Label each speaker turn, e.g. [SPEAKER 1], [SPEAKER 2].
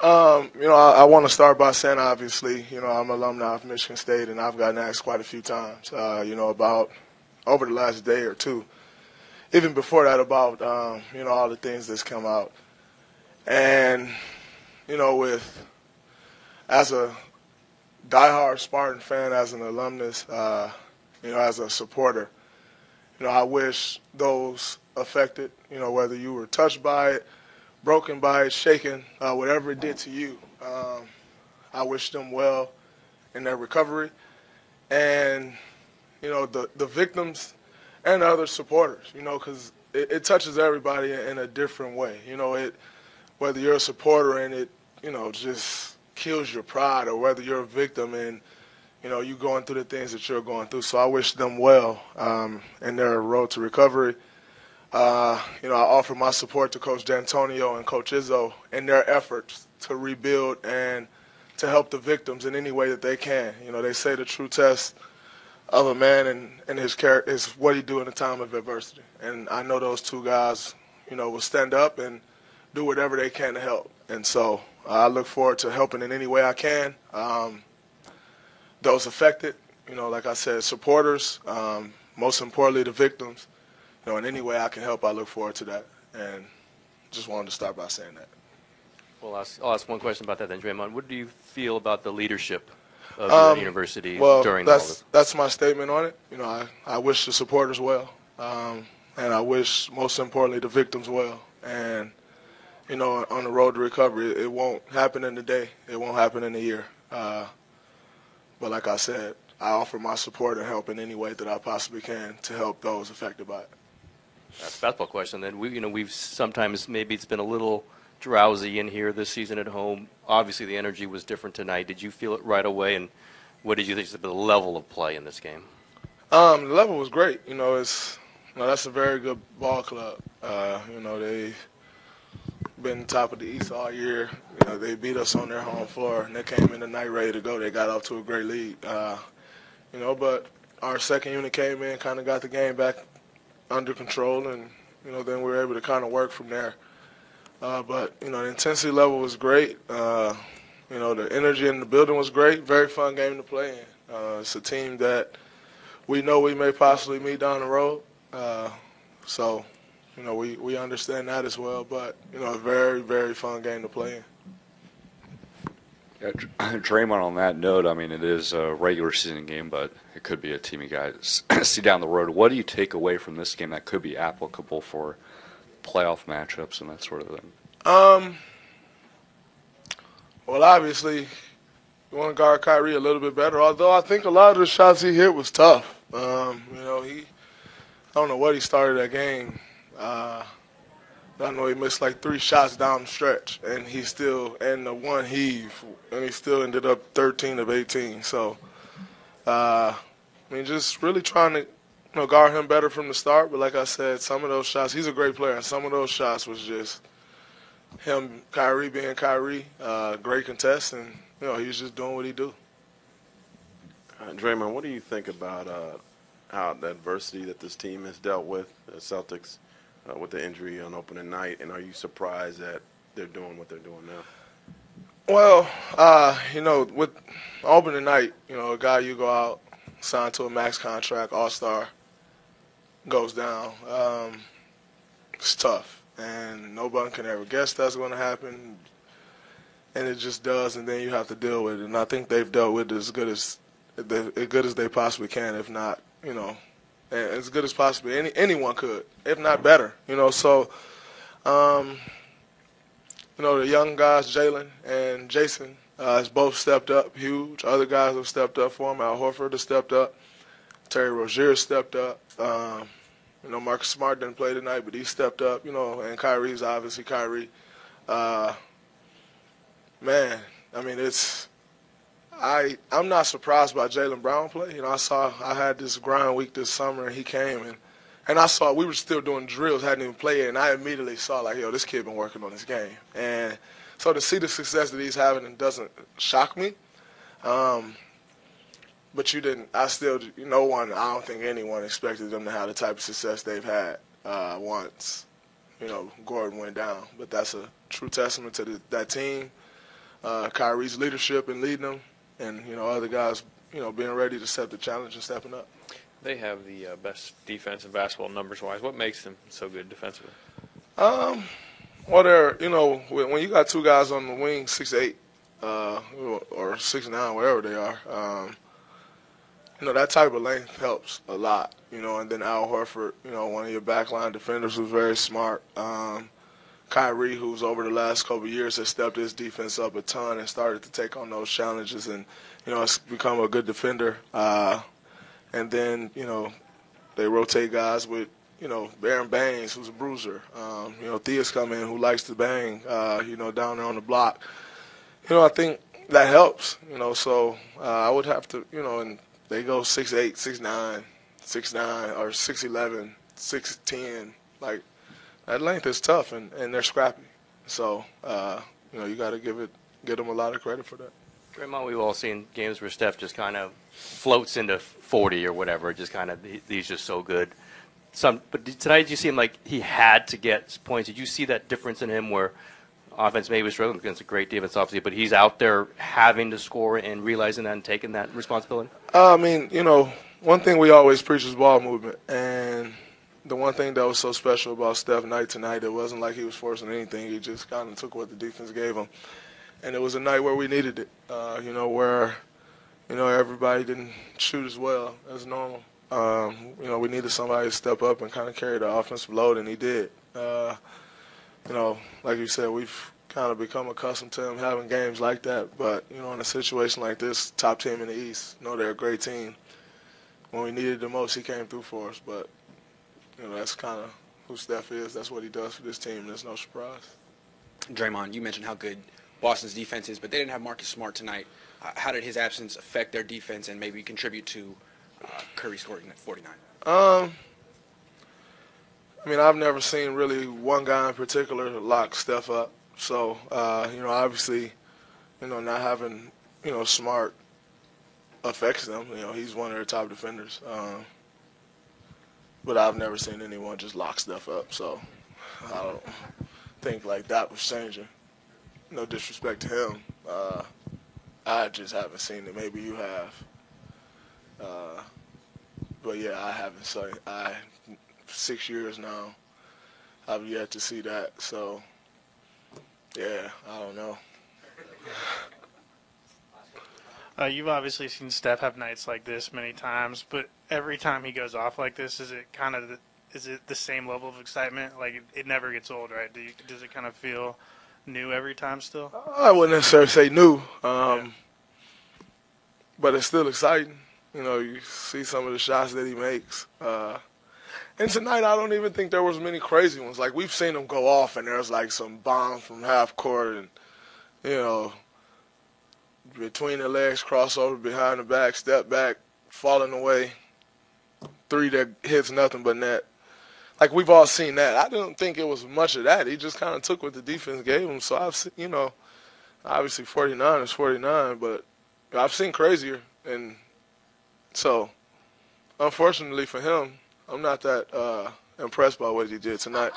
[SPEAKER 1] I want to start by saying, obviously, I'm an alumni of Michigan State, and I've gotten asked quite a few times, about over the last day or two, even before that, about, all the things that's come out. And, as a diehard Spartan fan, as an alumnus, as a supporter, I wish those affected, whether you were touched by it, broken by it, shaken, whatever it did to you. I wish them well in their recovery. And, the victims and the other supporters, because it touches everybody in a different way. Whether you're a supporter and it, just kills your pride, or whether you're a victim and, you going through the things that you're going through. So I wish them well in their road to recovery. I offer my support to Coach D'Antonio and Coach Izzo in their efforts to rebuild and to help the victims in any way that they can. They say the true test of a man and his character is what he do in a time of adversity. And I know those two guys, will stand up and do whatever they can to help. And so I look forward to helping in any way I can. Those affected, like I said, supporters, most importantly the victims. In any way I can help, I look forward to that. And just wanted to start by saying that.
[SPEAKER 2] Well, I'll ask one question about that then, Draymond. What do you feel about the leadership of your university during all this?
[SPEAKER 1] That's my statement on it. I wish the supporters well, and I wish, most importantly, the victims well. And, on the road to recovery, it won't happen in a day. It won't happen in a year. But like I said, I offer my support and help in any way that I possibly can to help those affected by it.
[SPEAKER 2] That's a basketball question. Then we've sometimes, maybe it's been a little drowsy in here this season at home. Obviously, the energy was different tonight. Did you feel it right away? And what did you think of the level of play in this game?
[SPEAKER 1] The level was great. That's a very good ball club. They've been top of the East all year. They beat us on their home floor, and they came in tonight ready to go. They got off to a great lead. But our second unit came in, kind of got the game back under control, and, then we were able to kind of work from there. But the intensity level was great. The energy in the building was great. Very fun game to play in. It's a team that we know we may possibly meet down the road. So, we understand that as well. But, a very, very fun game to play in.
[SPEAKER 3] Yeah, Draymond, on that note, it is a regular season game, but it could be a team you guys see down the road. What do you take away from this game that could be applicable for playoff matchups and that sort of thing?
[SPEAKER 1] Well, obviously, you want to guard Kyrie a little bit better, although I think a lot of the shots he hit was tough. I don't know what he started that game. I know he missed like 3 shots down the stretch, and he still, and the one heave, and he still ended up 13 of 18. So, just really trying to, guard him better from the start. But like I said, some of those shots, he's a great player, and some of those shots was just him, Kyrie being Kyrie, great contest, and, he was just doing what he do.
[SPEAKER 4] Draymond, what do you think about how the adversity that this team has dealt with, the Celtics, with the injury on opening night, and are you surprised that they're doing what they're doing now?
[SPEAKER 1] Well, with opening night, a guy you go out, signed to a max contract, all-star, goes down. It's tough, and nobody can ever guess that's going to happen, and it just does, and then you have to deal with it. And I think they've dealt with it as good as they possibly can, if not, as good as possibly anyone could, if not better. So, the young guys, Jalen and Jason, has both stepped up huge. Other guys have stepped up for him. Al Horford has stepped up. Terry Rozier stepped up. Marcus Smart didn't play tonight, but he stepped up. And Kyrie's obviously Kyrie. I'm not surprised by Jaylen Brown play. I had this grind week this summer, and he came, and I saw we were still doing drills, hadn't even played, and I immediately saw, this kid been working on his game. And so to see the success that he's having, it doesn't shock me. But I don't think anyone expected them to have the type of success they've had once, Gordon went down. But that's a true testament to that team. Kyrie's leadership and leading them, and other guys being ready to set the challenge and stepping up.
[SPEAKER 5] They have the best defense in basketball numbers-wise. What makes them so good defensively?
[SPEAKER 1] Well, they're when you got two guys on the wing, 6'8", or 6'9", wherever they are, that type of length helps a lot. And then Al Horford, one of your backline defenders who's very smart. Kyrie, who's over the last couple of years has stepped his defense up a ton and started to take on those challenges, and has become a good defender. And then they rotate guys with Baron Baines, who's a bruiser. Thea's come in, who likes to bang. Down there on the block. I think that helps. So I would have to and they go 6'8", 6'9", 6'9", or 6'11", 6'10". Like, that length is tough, and they're scrappy. So, you got to give them a lot of credit for that.
[SPEAKER 2] Draymond, we've all seen games where Steph just kind of floats into 40 or whatever. Just kind of, he's just so good. But tonight, did you see him like he had to get points? Did you see that difference in him where offense maybe was struggling against a great defense, obviously, but he's out there having to score and realizing that and taking that responsibility?
[SPEAKER 1] One thing we always preach is ball movement. And the one thing that was so special about Steph night tonight, it wasn't like he was forcing anything. He just kind of took what the defense gave him. And it was a night where we needed it, where, everybody didn't shoot as well as normal. We needed somebody to step up and kind of carry the offensive load, and he did. Like you said, we've kind of become accustomed to him having games like that. But, in a situation like this, top team in the East, they're a great team. When we needed the most, he came through for us. But, that's kind of who Steph is. That's what he does for this team. There's no surprise.
[SPEAKER 6] Draymond, you mentioned how good Boston's defense is, but they didn't have Marcus Smart tonight. How did his absence affect their defense and maybe contribute to Curry scoring at 49?
[SPEAKER 1] I've never seen really one guy in particular lock Steph up. So, obviously, not having, Smart affects them. He's one of their top defenders. But I've never seen anyone just lock Steph up. So, I don't think like that was changing. No disrespect to him. I just haven't seen it. Maybe you have. But, yeah, I haven't. So 6 years now, I've yet to see that. So, yeah, I don't know.
[SPEAKER 7] You've obviously seen Steph have nights like this many times, but every time he goes off like this, is it the same level of excitement? Like, it never gets old, right? Does it kind of feel new every time still?
[SPEAKER 1] I wouldn't necessarily say new, but it's still exciting. You see some of the shots that he makes. And tonight, I don't even think there was many crazy ones. Like, we've seen him go off, and there's, like, some bombs from half court and, between the legs, crossover, behind the back, step back, falling away, three that hits nothing but net. Like, we've all seen that. I don't think it was much of that. He just kind of took what the defense gave him. So, I've seen, obviously 49 is 49, but I've seen crazier. And so, unfortunately for him, I'm not that impressed by what he did tonight.